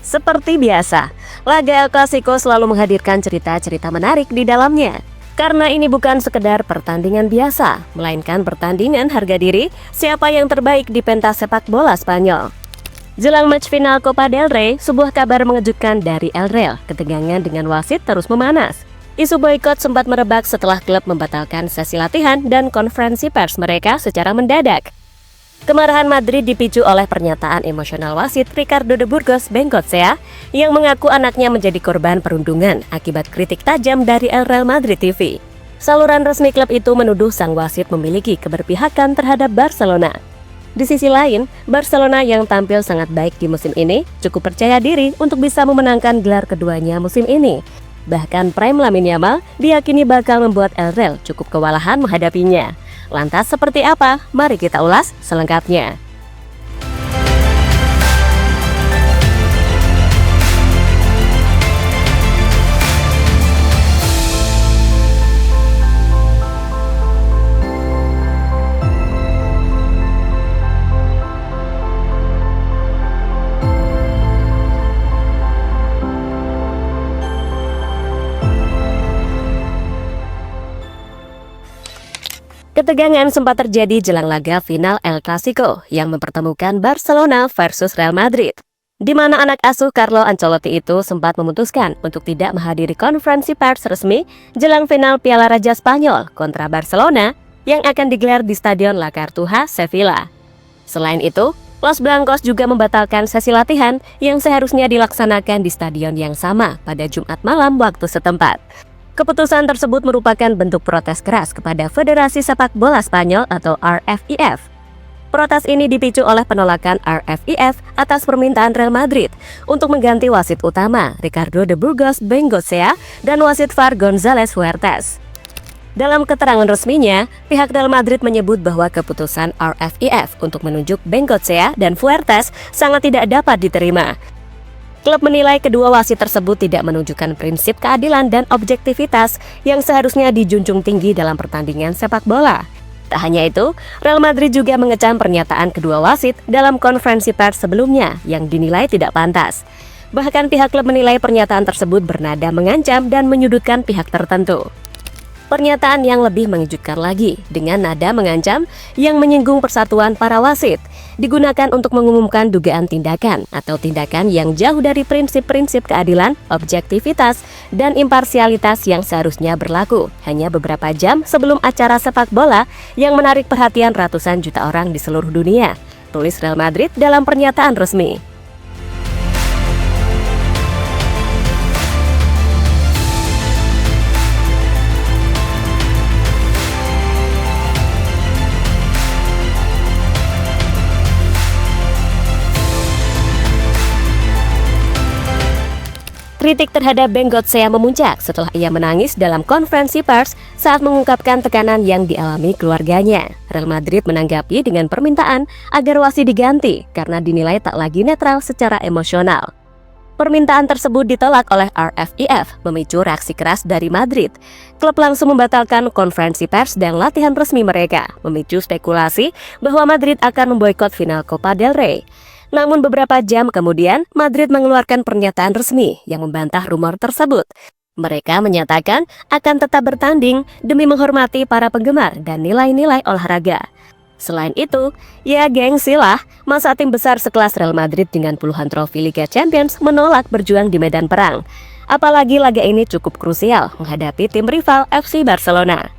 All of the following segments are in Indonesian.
Seperti biasa, laga El Clasico selalu menghadirkan cerita-cerita menarik di dalamnya. Karena ini bukan sekedar pertandingan biasa, melainkan pertandingan harga diri siapa yang terbaik di pentas sepak bola Spanyol. Jelang match final Copa del Rey, sebuah kabar mengejutkan dari El Real. Ketegangan dengan wasit terus memanas. Isu boykot sempat merebak setelah klub membatalkan sesi latihan dan konferensi pers mereka secara mendadak. Kemarahan Madrid dipicu oleh pernyataan emosional wasit Ricardo de Burgos Bengoechea yang mengaku anaknya menjadi korban perundungan akibat kritik tajam dari El Real Madrid TV. Saluran resmi klub itu menuduh sang wasit memiliki keberpihakan terhadap Barcelona. Di sisi lain, Barcelona yang tampil sangat baik di musim ini cukup percaya diri untuk bisa memenangkan gelar keduanya musim ini. Bahkan Prime Lamine Yamal diyakini bakal membuat El Real cukup kewalahan menghadapinya. Lantas seperti apa? Mari kita ulas selengkapnya. Ketegangan sempat terjadi jelang laga final El Clasico yang mempertemukan Barcelona versus Real Madrid, di mana anak asuh Carlo Ancelotti itu sempat memutuskan untuk tidak menghadiri konferensi pers resmi jelang final Piala Raja Spanyol kontra Barcelona yang akan digelar di Stadion La Cartuja, Sevilla. Selain itu, Los Blancos juga membatalkan sesi latihan yang seharusnya dilaksanakan di stadion yang sama pada Jumat malam waktu setempat. Keputusan tersebut merupakan bentuk protes keras kepada Federasi Sepak Bola Spanyol atau RFIF. Protes ini dipicu oleh penolakan RFIF atas permintaan Real Madrid untuk mengganti wasit utama Ricardo de Burgos Bengoechea dan wasit VAR González Fuertes. Dalam keterangan resminya, pihak Real Madrid menyebut bahwa keputusan RFIF untuk menunjuk Bengoechea dan Fuertes sangat tidak dapat diterima. Klub menilai kedua wasit tersebut tidak menunjukkan prinsip keadilan dan objektivitas yang seharusnya dijunjung tinggi dalam pertandingan sepak bola. Tak hanya itu, Real Madrid juga mengecam pernyataan kedua wasit dalam konferensi pers sebelumnya yang dinilai tidak pantas. Bahkan pihak klub menilai pernyataan tersebut bernada mengancam dan menyudutkan pihak tertentu. Pernyataan yang lebih mengejutkan lagi dengan nada mengancam yang menyinggung persatuan para wasit digunakan untuk mengumumkan dugaan tindakan atau tindakan yang jauh dari prinsip-prinsip keadilan, objektivitas, dan imparsialitas yang seharusnya berlaku hanya beberapa jam sebelum acara sepak bola yang menarik perhatian ratusan juta orang di seluruh dunia, tulis Real Madrid dalam pernyataan resmi. Kritik terhadap Bengoechea memuncak setelah ia menangis dalam konferensi pers saat mengungkapkan tekanan yang dialami keluarganya. Real Madrid menanggapi dengan permintaan agar wasit diganti karena dinilai tak lagi netral secara emosional. Permintaan tersebut ditolak oleh RFIF, memicu reaksi keras dari Madrid. Klub langsung membatalkan konferensi pers dan latihan resmi mereka, memicu spekulasi bahwa Madrid akan memboikot final Copa del Rey. Namun beberapa jam kemudian, Madrid mengeluarkan pernyataan resmi yang membantah rumor tersebut. Mereka menyatakan akan tetap bertanding demi menghormati para penggemar dan nilai-nilai olahraga. Selain itu, ya gengsilah, masa tim besar sekelas Real Madrid dengan puluhan trofi Liga Champions menolak berjuang di medan perang. Apalagi laga ini cukup krusial menghadapi tim rival FC Barcelona.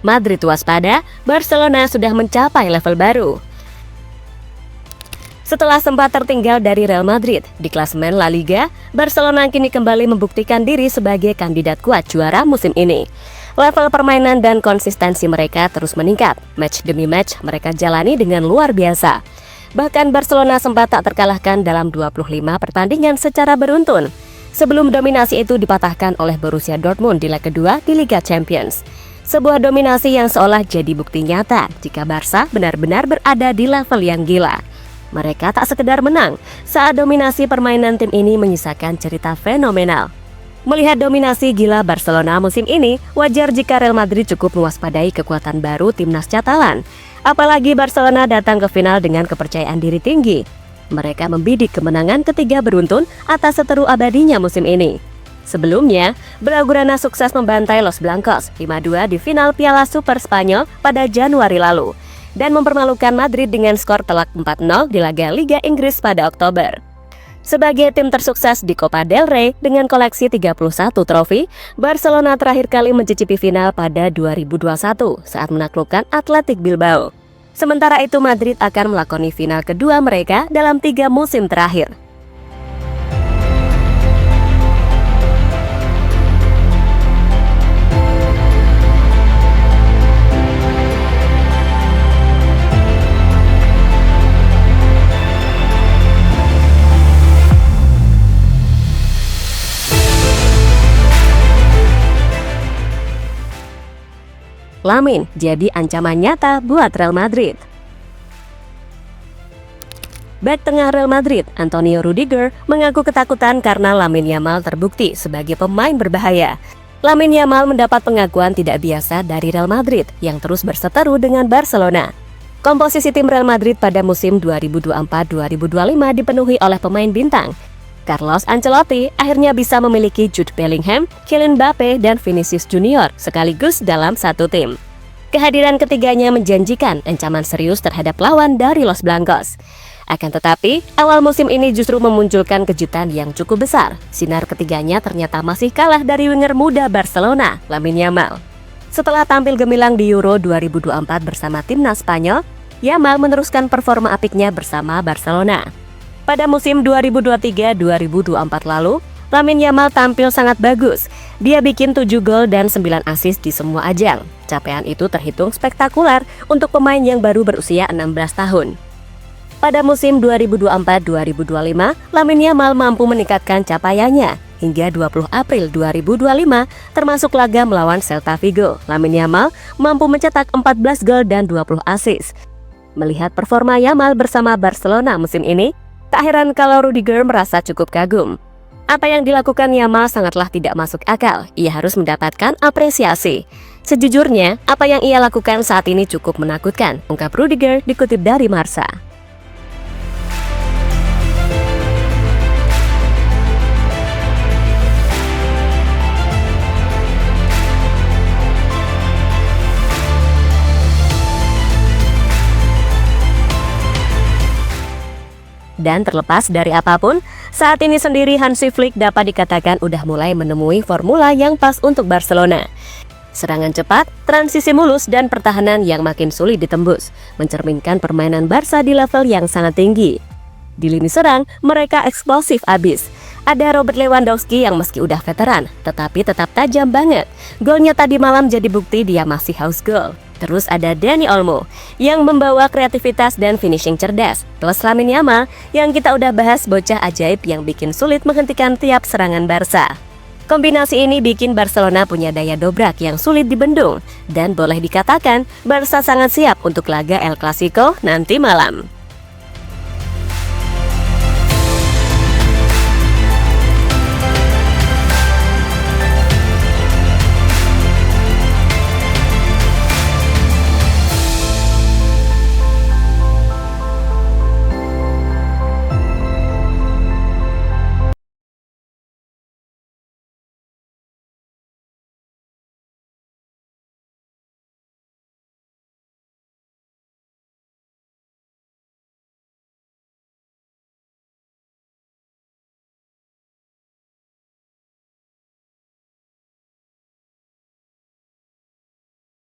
Madrid waspada, Barcelona sudah mencapai level baru. Setelah sempat tertinggal dari Real Madrid di klasemen La Liga, Barcelona kini kembali membuktikan diri sebagai kandidat kuat juara musim ini. Level permainan dan konsistensi mereka terus meningkat. Match demi match mereka jalani dengan luar biasa. Bahkan Barcelona sempat tak terkalahkan dalam 25 pertandingan secara beruntun, sebelum dominasi itu dipatahkan oleh Borussia Dortmund di leg kedua di Liga Champions. Sebuah dominasi yang seolah jadi bukti nyata jika Barca benar-benar berada di level yang gila. Mereka tak sekedar menang, saat dominasi permainan tim ini menyisakan cerita fenomenal. Melihat dominasi gila Barcelona musim ini, wajar jika Real Madrid cukup mewaspadai kekuatan baru timnas Catalan. Apalagi Barcelona datang ke final dengan kepercayaan diri tinggi. Mereka membidik kemenangan ketiga beruntun atas seteru abadinya musim ini. Sebelumnya, Blaugrana sukses membantai Los Blancos 5-2 di final Piala Super Spanyol pada Januari lalu, dan mempermalukan Madrid dengan skor telak 4-0 di laga Liga Inggris pada Oktober. Sebagai tim tersukses di Copa del Rey dengan koleksi 31 trofi, Barcelona terakhir kali mencicipi final pada 2021 saat menaklukkan Athletic Bilbao. Sementara itu Madrid akan melakoni final kedua mereka dalam 3 musim terakhir. Lamine jadi ancaman nyata buat Real Madrid. Bek tengah Real Madrid, Antonio Rudiger, mengaku ketakutan karena Lamine Yamal terbukti sebagai pemain berbahaya. Lamine Yamal mendapat pengakuan tidak biasa dari Real Madrid yang terus berseteru dengan Barcelona. Komposisi tim Real Madrid pada musim 2024-2025 dipenuhi oleh pemain bintang. Carlos Ancelotti akhirnya bisa memiliki Jude Bellingham, Kylian Mbappe, dan Vinicius Junior sekaligus dalam satu tim. Kehadiran ketiganya menjanjikan ancaman serius terhadap lawan dari Los Blancos. Akan tetapi, awal musim ini justru memunculkan kejutan yang cukup besar. Sinar ketiganya ternyata masih kalah dari winger muda Barcelona, Lamine Yamal. Setelah tampil gemilang di Euro 2024 bersama timnas Spanyol, Yamal meneruskan performa apiknya bersama Barcelona. Pada musim 2023-2024 lalu, Lamine Yamal tampil sangat bagus. Dia bikin 7 gol dan 9 assist di semua ajang. Capaian itu terhitung spektakuler untuk pemain yang baru berusia 16 tahun. Pada musim 2024-2025, Lamine Yamal mampu meningkatkan capaiannya hingga 20 April 2025, termasuk laga melawan Celta Vigo. Lamine Yamal mampu mencetak 14 gol dan 20 assist. Melihat performa Yamal bersama Barcelona musim ini, tak heran kalau Rudiger merasa cukup kagum. Apa yang dilakukan Yamal sangatlah tidak masuk akal. Ia harus mendapatkan apresiasi. Sejujurnya, apa yang ia lakukan saat ini cukup menakutkan, ungkap Rudiger dikutip dari Marca. Dan terlepas dari apapun, saat ini sendiri Hansi Flick dapat dikatakan udah mulai menemui formula yang pas untuk Barcelona. Serangan cepat, transisi mulus, dan pertahanan yang makin sulit ditembus, mencerminkan permainan Barca di level yang sangat tinggi. Di lini serang, mereka eksplosif abis. Ada Robert Lewandowski yang meski udah veteran, tetapi tetap tajam banget. Golnya tadi malam jadi bukti dia masih haus gol. Terus ada Dani Olmo yang membawa kreativitas dan finishing cerdas. Plus Lamine Yamal yang kita udah bahas, bocah ajaib yang bikin sulit menghentikan tiap serangan Barca. Kombinasi ini bikin Barcelona punya daya dobrak yang sulit dibendung. Dan boleh dikatakan Barca sangat siap untuk laga El Clasico nanti malam.